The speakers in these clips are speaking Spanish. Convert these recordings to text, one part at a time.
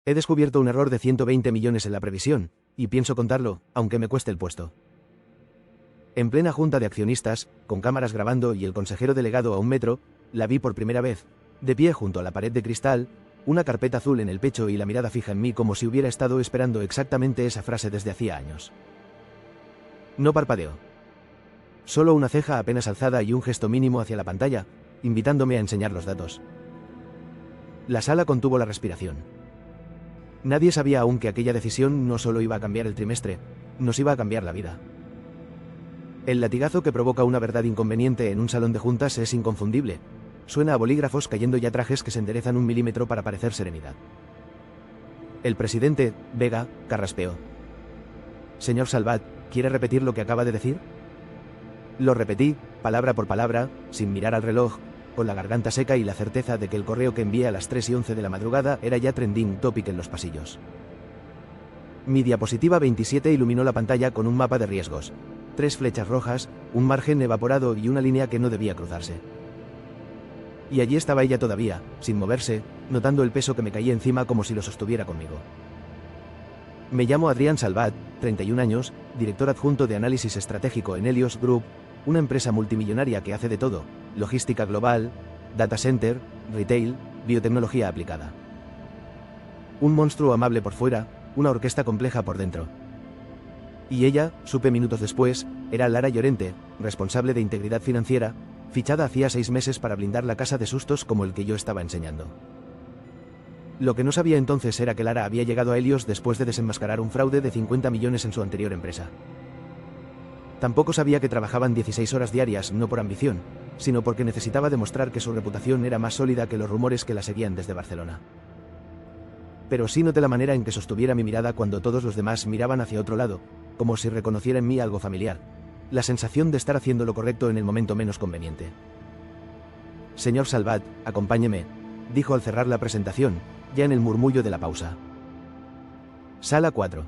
He descubierto un error de 120 millones en la previsión, y pienso contarlo, aunque me cueste el puesto. En plena junta de accionistas, con cámaras grabando y el consejero delegado a 1 metro, la vi por primera vez, de pie junto a la pared de cristal, una carpeta azul en el pecho y la mirada fija en mí como si hubiera estado esperando exactamente esa frase desde hacía años. No parpadeó. Solo una ceja apenas alzada y un gesto mínimo hacia la pantalla, invitándome a enseñar los datos. La sala contuvo la respiración. Nadie sabía aún que aquella decisión no solo iba a cambiar el trimestre, nos iba a cambiar la vida. El latigazo que provoca una verdad inconveniente en un salón de juntas es inconfundible. Suena a bolígrafos cayendo y a trajes que se enderezan 1 milímetro para parecer serenidad. El presidente, Vega, carraspeó. Señor Salvat, ¿quiere repetir lo que acaba de decir? Lo repetí, palabra por palabra, sin mirar al reloj, con la garganta seca y la certeza de que el correo que envié a las 3:11 de la madrugada era ya trending topic en los pasillos. Mi diapositiva 27 iluminó la pantalla con un mapa de riesgos, 3 flechas rojas, un margen evaporado y una línea que no debía cruzarse. Y allí estaba ella todavía, sin moverse, notando el peso que me caía encima como si lo sostuviera conmigo. Me llamo Adrián Salvat, 31 años, director adjunto de análisis estratégico en Helios Group, una empresa multimillonaria que hace de todo: logística global, data center, retail, biotecnología aplicada. Un monstruo amable por fuera, una orquesta compleja por dentro. Y ella, supe minutos después, era Lara Llorente, responsable de integridad financiera, fichada hacía 6 meses para blindar la casa de sustos como el que yo estaba enseñando. Lo que no sabía entonces era que Lara había llegado a Helios después de desenmascarar un fraude de 50 millones en su anterior empresa. Tampoco sabía que trabajaban 16 horas diarias, no por ambición, sino porque necesitaba demostrar que su reputación era más sólida que los rumores que la seguían desde Barcelona. Pero sí noté la manera en que sostuviera mi mirada cuando todos los demás miraban hacia otro lado, como si reconociera en mí algo familiar, la sensación de estar haciendo lo correcto en el momento menos conveniente. Señor Salvat, acompáñeme, dijo al cerrar la presentación, ya en el murmullo de la pausa. Sala 4.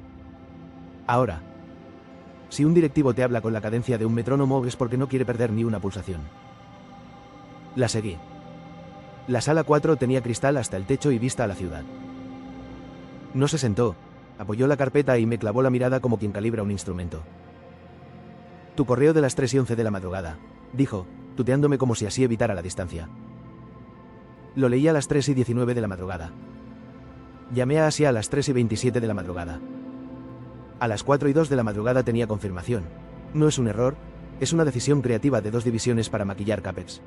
Ahora. Si un directivo te habla con la cadencia de un metrónomo es porque no quiere perder ni una pulsación. La seguí. La sala 4 tenía cristal hasta el techo y vista a la ciudad. No se sentó, apoyó la carpeta y me clavó la mirada como quien calibra un instrumento. Tu correo de las 3:11 de la madrugada, dijo, tuteándome como si así evitara la distancia. Lo leí a las 3:19 de la madrugada. Llamé a Asia a las 3:27 de la madrugada. A las 4:02 de la madrugada tenía confirmación. No es un error, es una decisión creativa de 2 divisiones para maquillar CAPEX.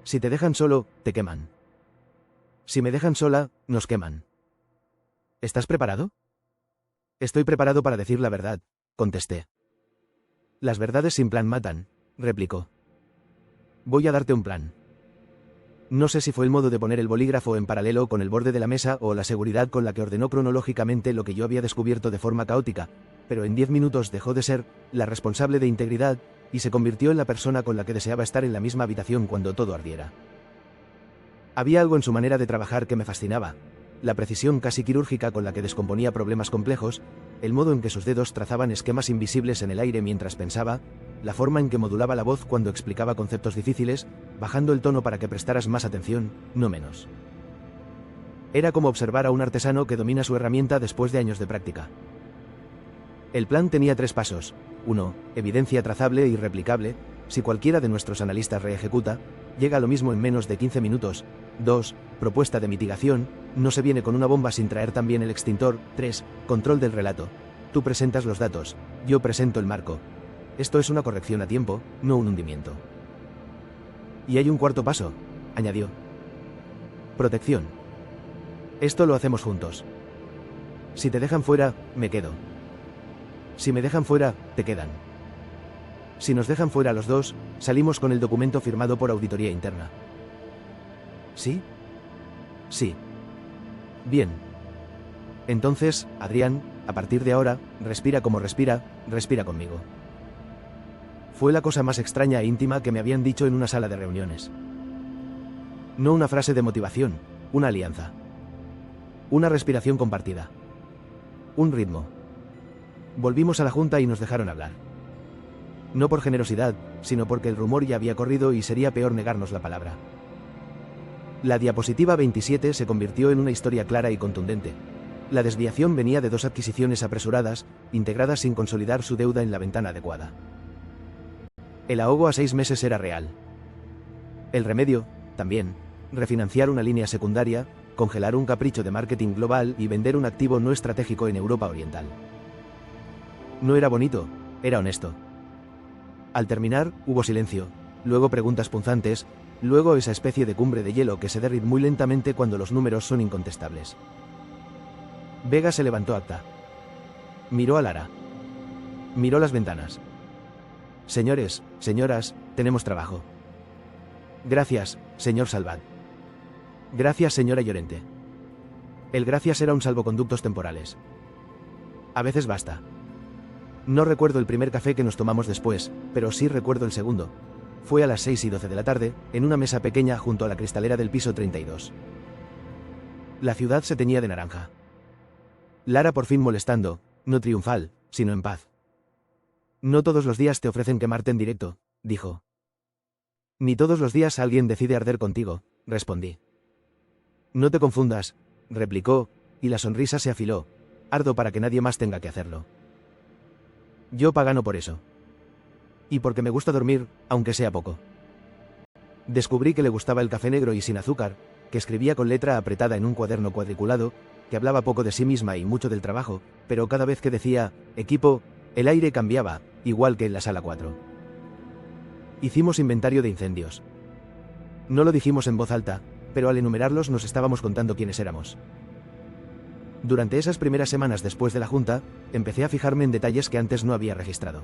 Si te dejan solo, te queman. Si me dejan sola, nos queman. ¿Estás preparado? Estoy preparado para decir la verdad, contesté. Las verdades sin plan matan, replicó. Voy a darte un plan. No sé si fue el modo de poner el bolígrafo en paralelo con el borde de la mesa o la seguridad con la que ordenó cronológicamente lo que yo había descubierto de forma caótica, pero en 10 minutos dejó de ser la responsable de integridad y se convirtió en la persona con la que deseaba estar en la misma habitación cuando todo ardiera. Había algo en su manera de trabajar que me fascinaba, la precisión casi quirúrgica con la que descomponía problemas complejos, el modo en que sus dedos trazaban esquemas invisibles en el aire mientras pensaba, la forma en que modulaba la voz cuando explicaba conceptos difíciles, bajando el tono para que prestaras más atención, no menos. Era como observar a un artesano que domina su herramienta después de años de práctica. El plan tenía 3 pasos. 1. Evidencia trazable y replicable. Si cualquiera de nuestros analistas reejecuta, llega a lo mismo en menos de 15 minutos. 2. Propuesta de mitigación. No se viene con una bomba sin traer también el extintor. 3. Control del relato. Tú presentas los datos, yo presento el marco. Esto es una corrección a tiempo, no un hundimiento. Y hay un 4 paso, añadió. Protección. Esto lo hacemos juntos. Si te dejan fuera, me quedo. Si me dejan fuera, te quedan. Si nos dejan fuera los dos, salimos con el documento firmado por auditoría interna. ¿Sí? Sí. Bien. Entonces, Adrián, a partir de ahora, respira como respira conmigo. Fue la cosa más extraña e íntima que me habían dicho en una sala de reuniones. No una frase de motivación, una alianza. Una respiración compartida. Un ritmo. Volvimos a la junta y nos dejaron hablar. No por generosidad, sino porque el rumor ya había corrido y sería peor negarnos la palabra. La diapositiva 27 se convirtió en una historia clara y contundente. La desviación venía de 2 adquisiciones apresuradas, integradas sin consolidar su deuda en la ventana adecuada. El ahogo a 6 meses era real. El remedio, también, refinanciar una línea secundaria, congelar un capricho de marketing global y vender un activo no estratégico en Europa Oriental. No era bonito, era honesto. Al terminar, hubo silencio, luego preguntas punzantes, luego esa especie de cumbre de hielo que se derrite muy lentamente cuando los números son incontestables. Vega se levantó acta. Miró a Lara. Miró las ventanas. Señores, señoras, tenemos trabajo. Gracias, señor Salvat. Gracias, señora Llorente. El gracias era un salvoconductos temporales. A veces basta. No recuerdo el primer café que nos tomamos después, pero sí recuerdo el segundo. Fue a las 6:12 de la tarde, en una mesa pequeña junto a la cristalera del piso 32. La ciudad se teñía de naranja. Lara por fin molestando, no triunfal, sino en paz. No todos los días te ofrecen quemarte en directo, dijo. Ni todos los días alguien decide arder contigo, respondí. No te confundas, replicó, y la sonrisa se afiló. Ardo para que nadie más tenga que hacerlo. Yo pagano por eso. Y porque me gusta dormir, aunque sea poco. Descubrí que le gustaba el café negro y sin azúcar, que escribía con letra apretada en un cuaderno cuadriculado, que hablaba poco de sí misma y mucho del trabajo, pero cada vez que decía, equipo, el aire cambiaba, igual que en la sala 4. Hicimos inventario de incendios. No lo dijimos en voz alta, pero al enumerarlos nos estábamos contando quiénes éramos. Durante esas primeras semanas después de la junta, empecé a fijarme en detalles que antes no había registrado.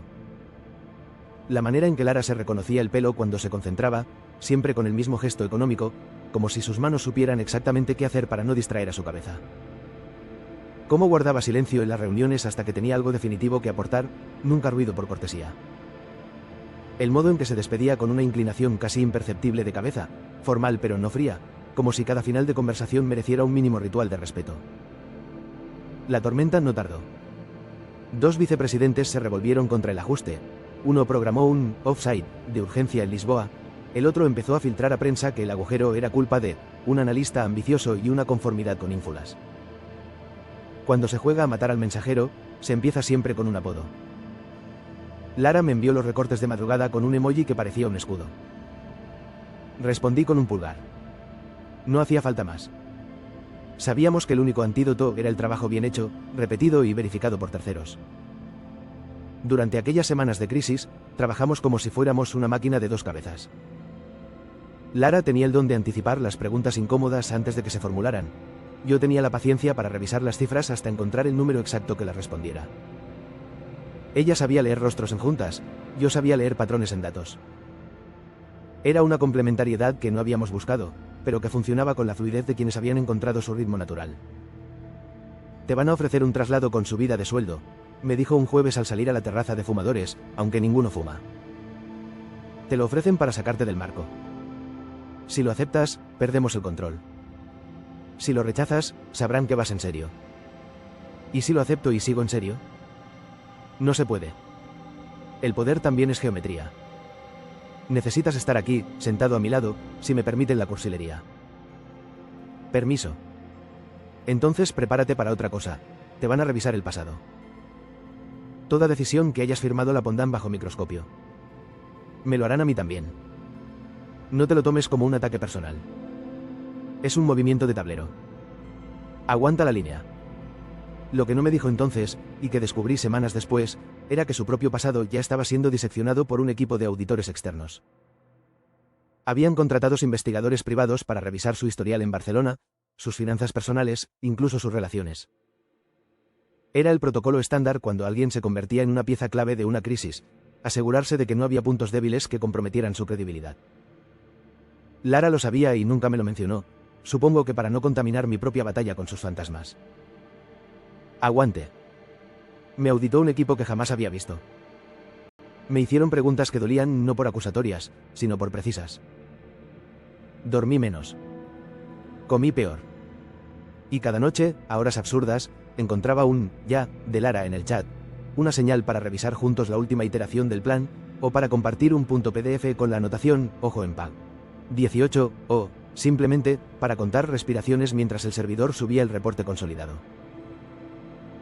La manera en que Lara se reconocía el pelo cuando se concentraba, siempre con el mismo gesto económico, como si sus manos supieran exactamente qué hacer para no distraer a su cabeza. Cómo guardaba silencio en las reuniones hasta que tenía algo definitivo que aportar, nunca ruido por cortesía. El modo en que se despedía con una inclinación casi imperceptible de cabeza, formal pero no fría, como si cada final de conversación mereciera un mínimo ritual de respeto. La tormenta no tardó. 2 vicepresidentes se revolvieron contra el ajuste. Uno programó un offside de urgencia en Lisboa, el otro empezó a filtrar a prensa que el agujero era culpa de un analista ambicioso y una conformidad con ínfulas. Cuando se juega a matar al mensajero, se empieza siempre con un apodo. Lara me envió los recortes de madrugada con un emoji que parecía un escudo. Respondí con un pulgar. No hacía falta más. Sabíamos que el único antídoto era el trabajo bien hecho, repetido y verificado por terceros. Durante aquellas semanas de crisis, trabajamos como si fuéramos una máquina de 2 cabezas. Lara tenía el don de anticipar las preguntas incómodas antes de que se formularan. Yo tenía la paciencia para revisar las cifras hasta encontrar el número exacto que las respondiera. Ella sabía leer rostros en juntas, yo sabía leer patrones en datos. Era una complementariedad que no habíamos buscado, pero que funcionaba con la fluidez de quienes habían encontrado su ritmo natural. Te van a ofrecer un traslado con subida de sueldo, me dijo un jueves al salir a la terraza de fumadores, aunque ninguno fuma. Te lo ofrecen para sacarte del marco. Si lo aceptas, perdemos el control. Si lo rechazas, sabrán que vas en serio. ¿Y si lo acepto y sigo en serio? No se puede. El poder también es geometría. Necesitas estar aquí, sentado a mi lado, si me permiten la cursilería. Permiso. Entonces prepárate para otra cosa. Te van a revisar el pasado. Toda decisión que hayas firmado la pondrán bajo microscopio. Me lo harán a mí también. No te lo tomes como un ataque personal. Es un movimiento de tablero. Aguanta la línea. Lo que no me dijo entonces, y que descubrí semanas después, era que su propio pasado ya estaba siendo diseccionado por un equipo de auditores externos. Habían contratado investigadores privados para revisar su historial en Barcelona, sus finanzas personales, incluso sus relaciones. Era el protocolo estándar cuando alguien se convertía en una pieza clave de una crisis, asegurarse de que no había puntos débiles que comprometieran su credibilidad. Lara lo sabía y nunca me lo mencionó, supongo que para no contaminar mi propia batalla con sus fantasmas. Aguante. Me auditó un equipo que jamás había visto. Me hicieron preguntas que dolían no por acusatorias, sino por precisas. Dormí menos. Comí peor. Y cada noche, a horas absurdas, encontraba un «ya» de Lara en el chat, una señal para revisar juntos la última iteración del plan, o para compartir un .pdf con la anotación «ojo en pag». 18, o simplemente para contar respiraciones mientras el servidor subía el reporte consolidado.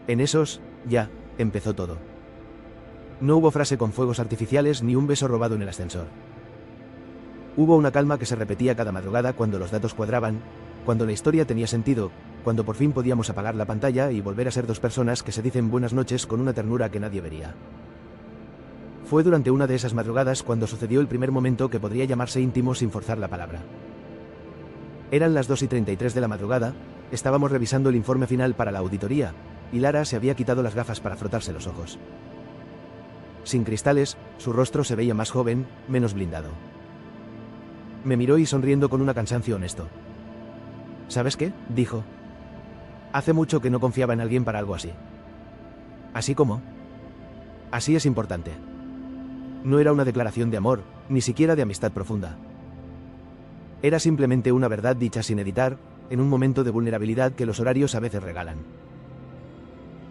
En esos, ya, empezó todo. No hubo frase con fuegos artificiales ni un beso robado en el ascensor. Hubo una calma que se repetía cada madrugada cuando los datos cuadraban, cuando la historia tenía sentido, cuando por fin podíamos apagar la pantalla y volver a ser dos personas que se dicen buenas noches con una ternura que nadie vería. Fue durante una de esas madrugadas cuando sucedió el primer momento que podría llamarse íntimo sin forzar la palabra. Eran las 2:33 de la madrugada, estábamos revisando el informe final para la auditoría, y Lara se había quitado las gafas para frotarse los ojos. Sin cristales, su rostro se veía más joven, menos blindado. Me miró y sonriendo con un cansancio honesto. ¿Sabes qué?, dijo. Hace mucho que no confiaba en alguien para algo así. ¿Así como? Así es importante. No era una declaración de amor, ni siquiera de amistad profunda. Era simplemente una verdad dicha sin editar, en un momento de vulnerabilidad que los horarios a veces regalan.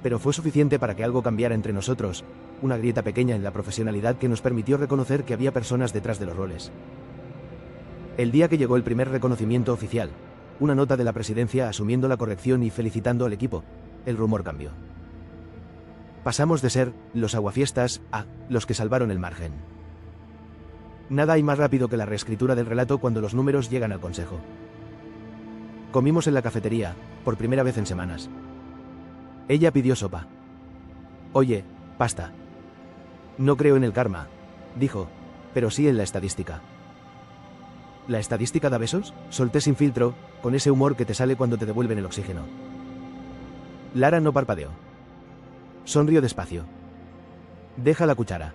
Pero fue suficiente para que algo cambiara entre nosotros, una grieta pequeña en la profesionalidad que nos permitió reconocer que había personas detrás de los roles. El día que llegó el primer reconocimiento oficial, una nota de la presidencia asumiendo la corrección y felicitando al equipo, el rumor cambió. Pasamos de ser los aguafiestas a los que salvaron el margen. Nada hay más rápido que la reescritura del relato cuando los números llegan al consejo. Comimos en la cafetería, por primera vez en semanas. Ella pidió sopa. Oye, pasta. No creo en el karma, dijo, pero sí en la estadística. ¿La estadística da besos?, solté sin filtro, con ese humor que te sale cuando te devuelven el oxígeno. Lara no parpadeó. Sonrió despacio. Deja la cuchara.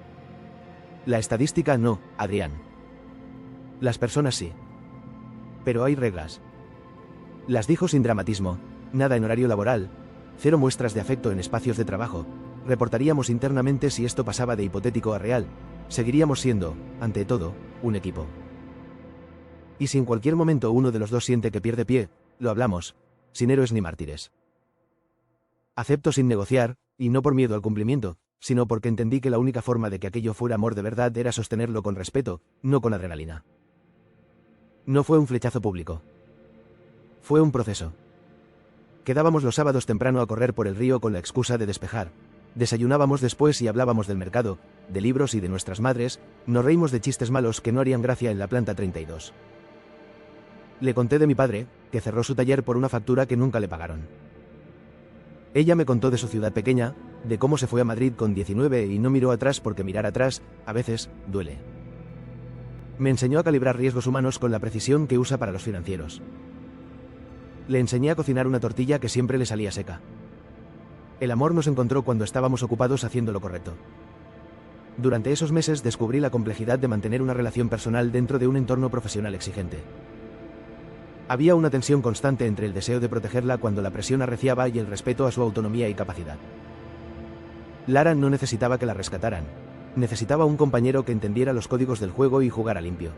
La estadística no, Adrián. Las personas sí. Pero hay reglas. Las dijo sin dramatismo, nada en horario laboral, cero muestras de afecto en espacios de trabajo, reportaríamos internamente si esto pasaba de hipotético a real, seguiríamos siendo, ante todo, un equipo. Y si en cualquier momento uno de los dos siente que pierde pie, lo hablamos, sin héroes ni mártires. Acepto sin negociar, y no por miedo al cumplimiento, sino porque entendí que la única forma de que aquello fuera amor de verdad era sostenerlo con respeto, no con adrenalina. No fue un flechazo público. Fue un proceso. Quedábamos los sábados temprano a correr por el río con la excusa de despejar. Desayunábamos después y hablábamos del mercado, de libros y de nuestras madres, nos reímos de chistes malos que no harían gracia en la planta 32. Le conté de mi padre, que cerró su taller por una factura que nunca le pagaron. Ella me contó de su ciudad pequeña, de cómo se fue a Madrid con 19 y no miró atrás porque mirar atrás, a veces, duele. Me enseñó a calibrar riesgos humanos con la precisión que usa para los financieros. Le enseñé a cocinar una tortilla que siempre le salía seca. El amor nos encontró cuando estábamos ocupados haciendo lo correcto. Durante esos meses descubrí la complejidad de mantener una relación personal dentro de un entorno profesional exigente. Había una tensión constante entre el deseo de protegerla cuando la presión arreciaba y el respeto a su autonomía y capacidad. Lara no necesitaba que la rescataran. Necesitaba un compañero que entendiera los códigos del juego y jugara limpio.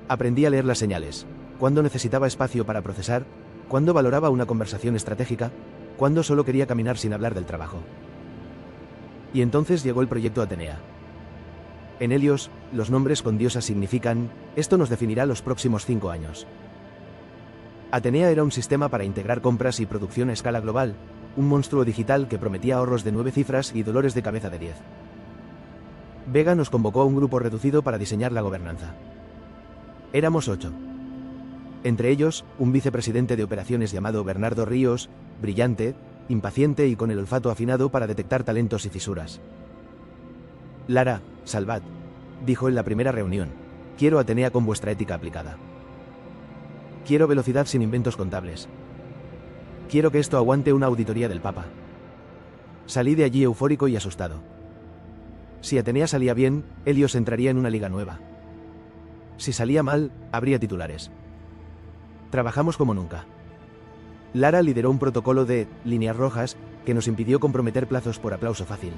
Aprendí a leer las señales, cuándo necesitaba espacio para procesar, cuándo valoraba una conversación estratégica, cuándo solo quería caminar sin hablar del trabajo. Y entonces llegó el proyecto Atenea. En Helios, los nombres con diosas significan, esto nos definirá los próximos 5 años. Atenea era un sistema para integrar compras y producción a escala global, un monstruo digital que prometía ahorros de 9 cifras y dolores de cabeza de 10. Vega nos convocó a un grupo reducido para diseñar la gobernanza. Éramos 8. Entre ellos, un vicepresidente de operaciones llamado Bernardo Ríos, brillante, impaciente y con el olfato afinado para detectar talentos y fisuras. Lara, Salvat, dijo en la primera reunión, quiero Atenea con vuestra ética aplicada. Quiero velocidad sin inventos contables. Quiero que esto aguante una auditoría del Papa. Salí de allí eufórico y asustado. Si Atenea salía bien, Helios entraría en una liga nueva. Si salía mal, habría titulares. Trabajamos como nunca. Lara lideró un protocolo de líneas rojas que nos impidió comprometer plazos por aplauso fácil.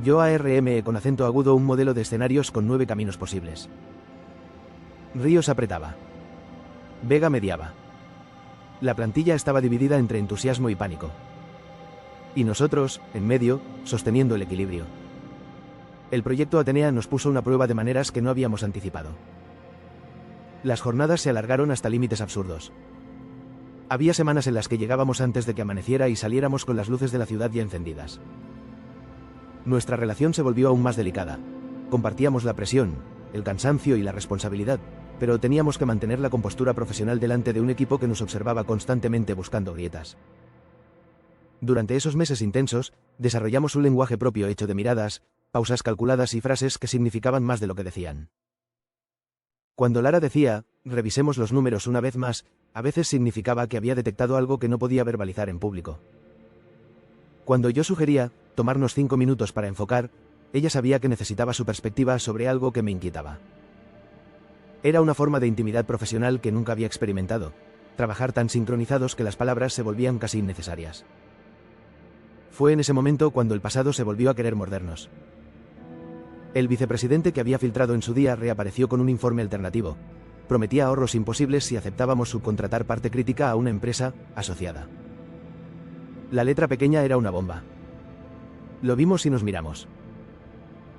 Yo ARM con acento agudo un modelo de escenarios con 9 caminos posibles. Ríos apretaba. Vega mediaba. La plantilla estaba dividida entre entusiasmo y pánico. Y nosotros, en medio, sosteniendo el equilibrio. El proyecto Atenea nos puso una prueba de maneras que no habíamos anticipado. Las jornadas se alargaron hasta límites absurdos. Había semanas en las que llegábamos antes de que amaneciera y saliéramos con las luces de la ciudad ya encendidas. Nuestra relación se volvió aún más delicada. Compartíamos la presión, el cansancio y la responsabilidad, pero teníamos que mantener la compostura profesional delante de un equipo que nos observaba constantemente buscando grietas. Durante esos meses intensos, desarrollamos un lenguaje propio hecho de miradas, pausas calculadas y frases que significaban más de lo que decían. Cuando Lara decía, revisemos los números una vez más, a veces significaba que había detectado algo que no podía verbalizar en público. Cuando yo sugería, tomarnos 5 minutos para enfocar, ella sabía que necesitaba su perspectiva sobre algo que me inquietaba. Era una forma de intimidad profesional que nunca había experimentado, trabajar tan sincronizados que las palabras se volvían casi innecesarias. Fue en ese momento cuando el pasado se volvió a querer mordernos. El vicepresidente que había filtrado en su día reapareció con un informe alternativo. Prometía ahorros imposibles si aceptábamos subcontratar parte crítica a una empresa asociada. La letra pequeña era una bomba. Lo vimos y nos miramos.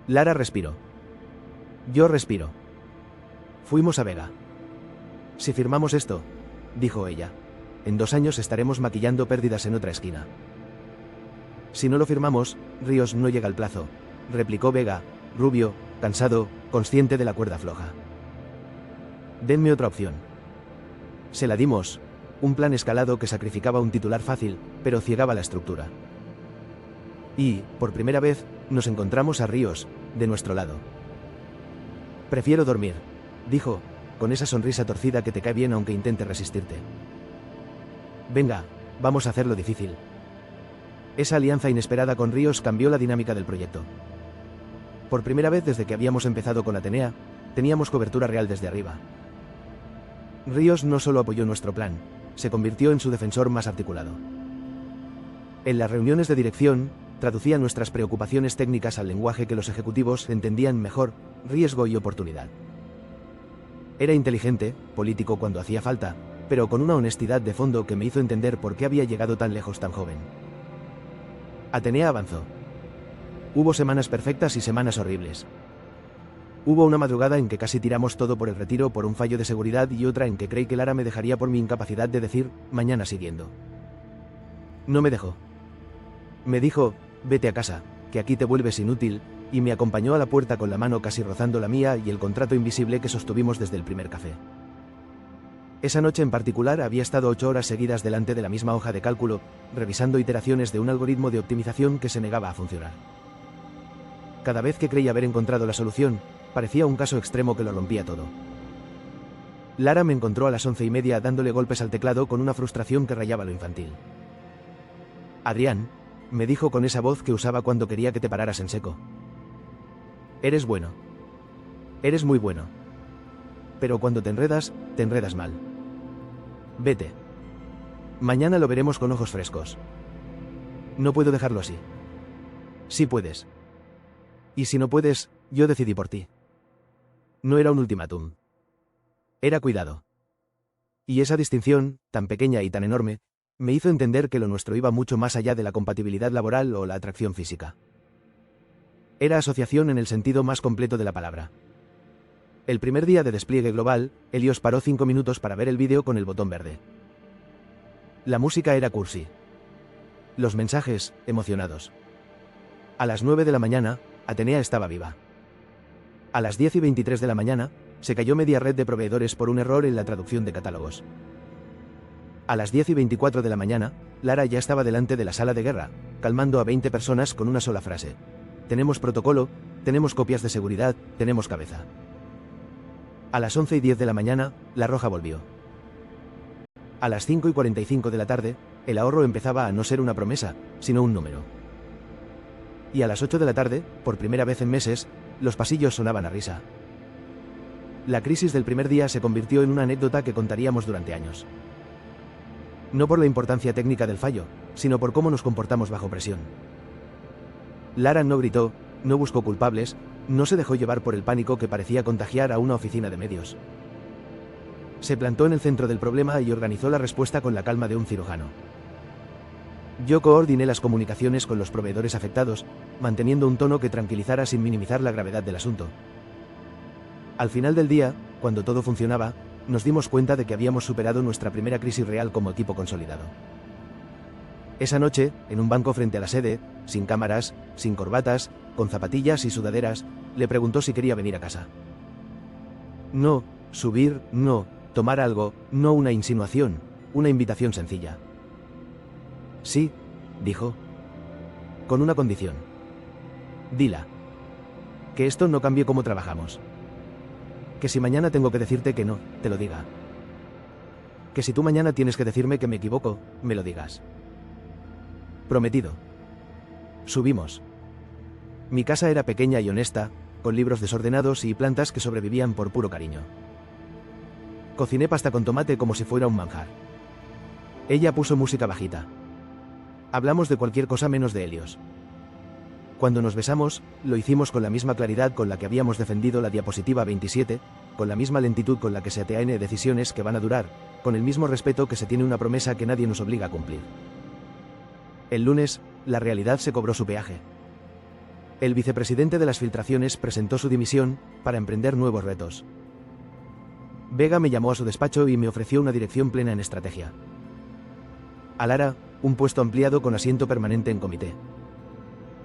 Lara respiró. Yo respiro. Fuimos a Vega. Si firmamos esto, dijo ella, en 2 años estaremos maquillando pérdidas en otra esquina. Si no lo firmamos, Ríos no llega al plazo, replicó Vega, rubio, cansado, consciente de la cuerda floja. Denme otra opción. Se la dimos, un plan escalado que sacrificaba un titular fácil, pero ciegaba la estructura. Y, por primera vez, nos encontramos a Ríos, de nuestro lado. Prefiero dormir, dijo, con esa sonrisa torcida que te cae bien aunque intente resistirte. Venga, vamos a hacerlo difícil. Esa alianza inesperada con Ríos cambió la dinámica del proyecto. Por primera vez desde que habíamos empezado con Atenea, teníamos cobertura real desde arriba. Ríos no solo apoyó nuestro plan, se convirtió en su defensor más articulado. En las reuniones de dirección, traducía nuestras preocupaciones técnicas al lenguaje que los ejecutivos entendían mejor, riesgo y oportunidad. Era inteligente, político cuando hacía falta, pero con una honestidad de fondo que me hizo entender por qué había llegado tan lejos tan joven. Atenea avanzó. Hubo semanas perfectas y semanas horribles. Hubo una madrugada en que casi tiramos todo por el retiro por un fallo de seguridad y otra en que creí que Lara me dejaría por mi incapacidad de decir, mañana siguiendo. No me dejó. Me dijo, vete a casa, que aquí te vuelves inútil, y me acompañó a la puerta con la mano casi rozando la mía y el contrato invisible que sostuvimos desde el primer café. Esa noche en particular había estado 8 horas seguidas delante de la misma hoja de cálculo, revisando iteraciones de un algoritmo de optimización que se negaba a funcionar. Cada vez que creía haber encontrado la solución, parecía un caso extremo que lo rompía todo. Lara me encontró a las 11:30 dándole golpes al teclado con una frustración que rayaba lo infantil. Adrián, me dijo con esa voz que usaba cuando quería que te pararas en seco. Eres bueno. Eres muy bueno. Pero cuando te enredas mal. Vete. Mañana lo veremos con ojos frescos. No puedo dejarlo así. Sí puedes. Y si no puedes, yo decidí por ti. No era un ultimátum. Era cuidado. Y esa distinción, tan pequeña y tan enorme, me hizo entender que lo nuestro iba mucho más allá de la compatibilidad laboral o la atracción física. Era asociación en el sentido más completo de la palabra. El primer día de despliegue global, Helios paró 5 minutos para ver el vídeo con el botón verde. La música era cursi. Los mensajes, emocionados. A las 9 de la mañana, Atenea estaba viva. A las 10:23 de la mañana, se cayó media red de proveedores por un error en la traducción de catálogos. A las 10:24 de la mañana, Lara ya estaba delante de la sala de guerra, calmando a 20 personas con una sola frase. Tenemos protocolo, tenemos copias de seguridad, tenemos cabeza. A las 11:10 de la mañana, la roja volvió. A las 5:45 de la tarde, el ahorro empezaba a no ser una promesa, sino un número. Y a las 8 de la tarde, por primera vez en meses, los pasillos sonaban a risa. La crisis del primer día se convirtió en una anécdota que contaríamos durante años. No por la importancia técnica del fallo, sino por cómo nos comportamos bajo presión. Lara no gritó, no buscó culpables, no se dejó llevar por el pánico que parecía contagiar a una oficina de medios. Se plantó en el centro del problema y organizó la respuesta con la calma de un cirujano. Yo coordiné las comunicaciones con los proveedores afectados, manteniendo un tono que tranquilizara sin minimizar la gravedad del asunto. Al final del día, cuando todo funcionaba, nos dimos cuenta de que habíamos superado nuestra primera crisis real como equipo consolidado. Esa noche, en un banco frente a la sede, sin cámaras, sin corbatas, con zapatillas y sudaderas, le preguntó si quería venir a casa. No, subir, no, tomar algo, no una insinuación, una invitación sencilla. Sí, dijo. Con una condición. Dila. Que esto no cambie cómo trabajamos. Que si mañana tengo que decirte que no, te lo diga. Que si tú mañana tienes que decirme que me equivoco, me lo digas. Prometido. Subimos. Mi casa era pequeña y honesta, con libros desordenados y plantas que sobrevivían por puro cariño. Cociné pasta con tomate como si fuera un manjar. Ella puso música bajita. Hablamos de cualquier cosa menos de Helios. Cuando nos besamos, lo hicimos con la misma claridad con la que habíamos defendido la diapositiva 27, con la misma lentitud con la que se ATN decisiones que van a durar, con el mismo respeto que se tiene una promesa que nadie nos obliga a cumplir. El lunes, la realidad se cobró su peaje. El vicepresidente de las filtraciones presentó su dimisión para emprender nuevos retos. Vega me llamó a su despacho y me ofreció una dirección plena en estrategia. A Lara, un puesto ampliado con asiento permanente en comité.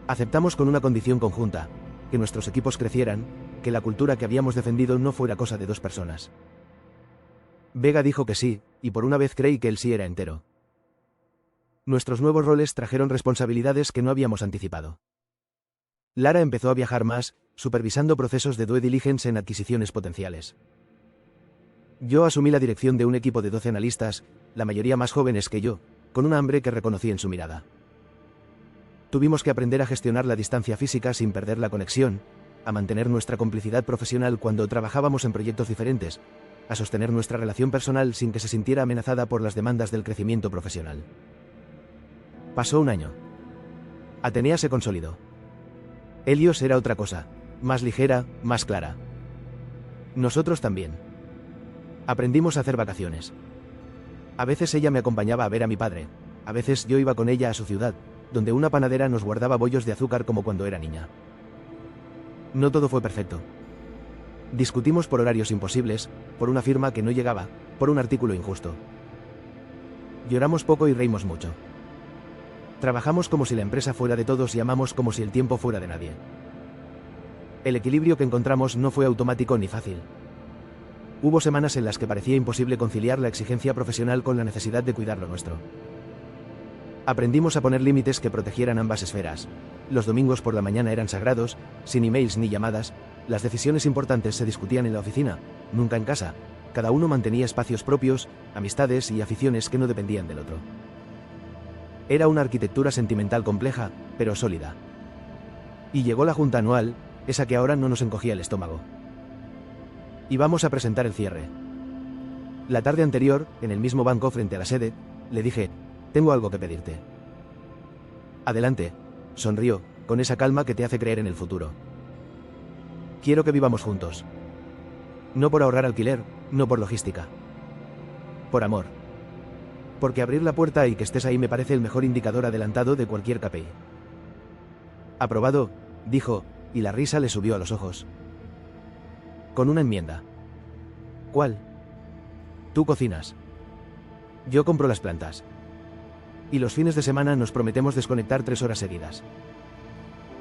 Aceptamos con una condición conjunta, que nuestros equipos crecieran, que la cultura que habíamos defendido no fuera cosa de dos personas. Vega dijo que sí, y por una vez creí que el sí era entero. Nuestros nuevos roles trajeron responsabilidades que no habíamos anticipado. Lara empezó a viajar más, supervisando procesos de due diligence en adquisiciones potenciales. Yo asumí la dirección de un equipo de 12 analistas, la mayoría más jóvenes que yo, con un hambre que reconocí en su mirada. Tuvimos que aprender a gestionar la distancia física sin perder la conexión, a mantener nuestra complicidad profesional cuando trabajábamos en proyectos diferentes, a sostener nuestra relación personal sin que se sintiera amenazada por las demandas del crecimiento profesional. Pasó un año. Atenea se consolidó. Helios era otra cosa, más ligera, más clara. Nosotros también. Aprendimos a hacer vacaciones. A veces ella me acompañaba a ver a mi padre, a veces yo iba con ella a su ciudad, donde una panadera nos guardaba bollos de azúcar como cuando era niña. No todo fue perfecto. Discutimos por horarios imposibles, por una firma que no llegaba, por un artículo injusto. Lloramos poco y reímos mucho. Trabajamos como si la empresa fuera de todos y amamos como si el tiempo fuera de nadie. El equilibrio que encontramos no fue automático ni fácil. Hubo semanas en las que parecía imposible conciliar la exigencia profesional con la necesidad de cuidar lo nuestro. Aprendimos a poner límites que protegieran ambas esferas. Los domingos por la mañana eran sagrados, sin emails ni llamadas, las decisiones importantes se discutían en la oficina, nunca en casa, cada uno mantenía espacios propios, amistades y aficiones que no dependían del otro. Era una arquitectura sentimental compleja, pero sólida. Y llegó la junta anual, esa que ahora no nos encogía el estómago. Íbamos a presentar el cierre. La tarde anterior, en el mismo banco frente a la sede, le dije, tengo algo que pedirte. Adelante, sonrió, con esa calma que te hace creer en el futuro. Quiero que vivamos juntos. No por ahorrar alquiler, no por logística. Por amor. Porque abrir la puerta y que estés ahí me parece el mejor indicador adelantado de cualquier KPI. Aprobado, dijo, y la risa le subió a los ojos. Con una enmienda. ¿Cuál? Tú cocinas. Yo compro las plantas. Y los fines de semana nos prometemos desconectar 3 horas seguidas.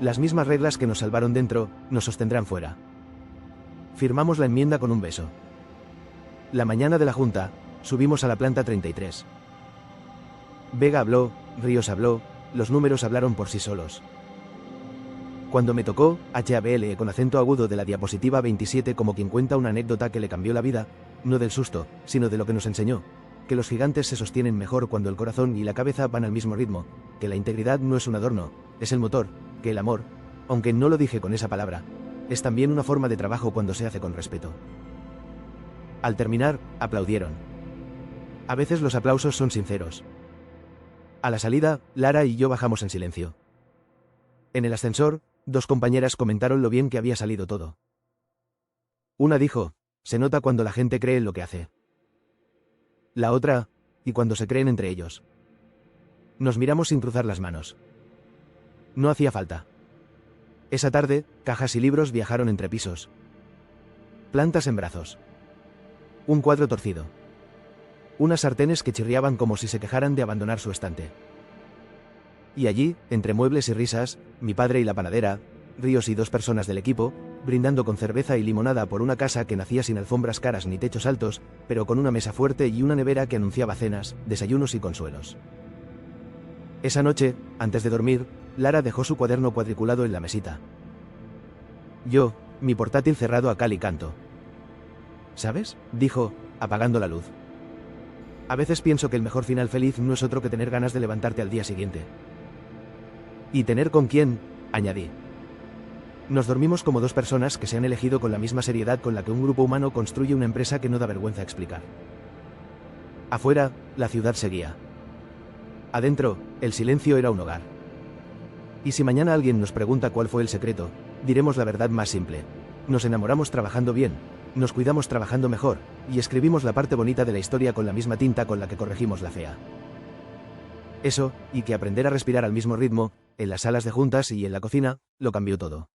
Las mismas reglas que nos salvaron dentro, nos sostendrán fuera. Firmamos la enmienda con un beso. La mañana de la junta, subimos a la planta 33. Vega habló, Ríos habló, los números hablaron por sí solos. Cuando me tocó, HABL con acento agudo de la diapositiva 27 como quien cuenta una anécdota que le cambió la vida, no del susto, sino de lo que nos enseñó, que los gigantes se sostienen mejor cuando el corazón y la cabeza van al mismo ritmo, que la integridad no es un adorno, es el motor, que el amor, aunque no lo dije con esa palabra, es también una forma de trabajo cuando se hace con respeto. Al terminar, aplaudieron. A veces los aplausos son sinceros. A la salida, Lara y yo bajamos en silencio. En el ascensor, 2 compañeras comentaron lo bien que había salido todo. Una dijo, se nota cuando la gente cree en lo que hace. La otra, y cuando se creen entre ellos. Nos miramos sin cruzar las manos. No hacía falta. Esa tarde, cajas y libros viajaron entre pisos. Plantas en brazos. Un cuadro torcido. Unas sartenes que chirriaban como si se quejaran de abandonar su estante. Y allí, entre muebles y risas, mi padre y la panadera, Ríos y 2 personas del equipo, brindando con cerveza y limonada por una casa que nacía sin alfombras caras ni techos altos, pero con una mesa fuerte y una nevera que anunciaba cenas, desayunos y consuelos. Esa noche, antes de dormir, Lara dejó su cuaderno cuadriculado en la mesita. Yo, mi portátil cerrado a cal y canto. ¿Sabes?, dijo, apagando la luz. A veces pienso que el mejor final feliz no es otro que tener ganas de levantarte al día siguiente. Y tener con quién, añadí. Nos dormimos como 2 personas que se han elegido con la misma seriedad con la que un grupo humano construye una empresa que no da vergüenza explicar. Afuera, la ciudad seguía. Adentro, el silencio era un hogar. Y si mañana alguien nos pregunta cuál fue el secreto, diremos la verdad más simple. Nos enamoramos trabajando bien, nos cuidamos trabajando mejor, y escribimos la parte bonita de la historia con la misma tinta con la que corregimos la fea. Eso, y que aprender a respirar al mismo ritmo, en las salas de juntas y en la cocina, lo cambió todo.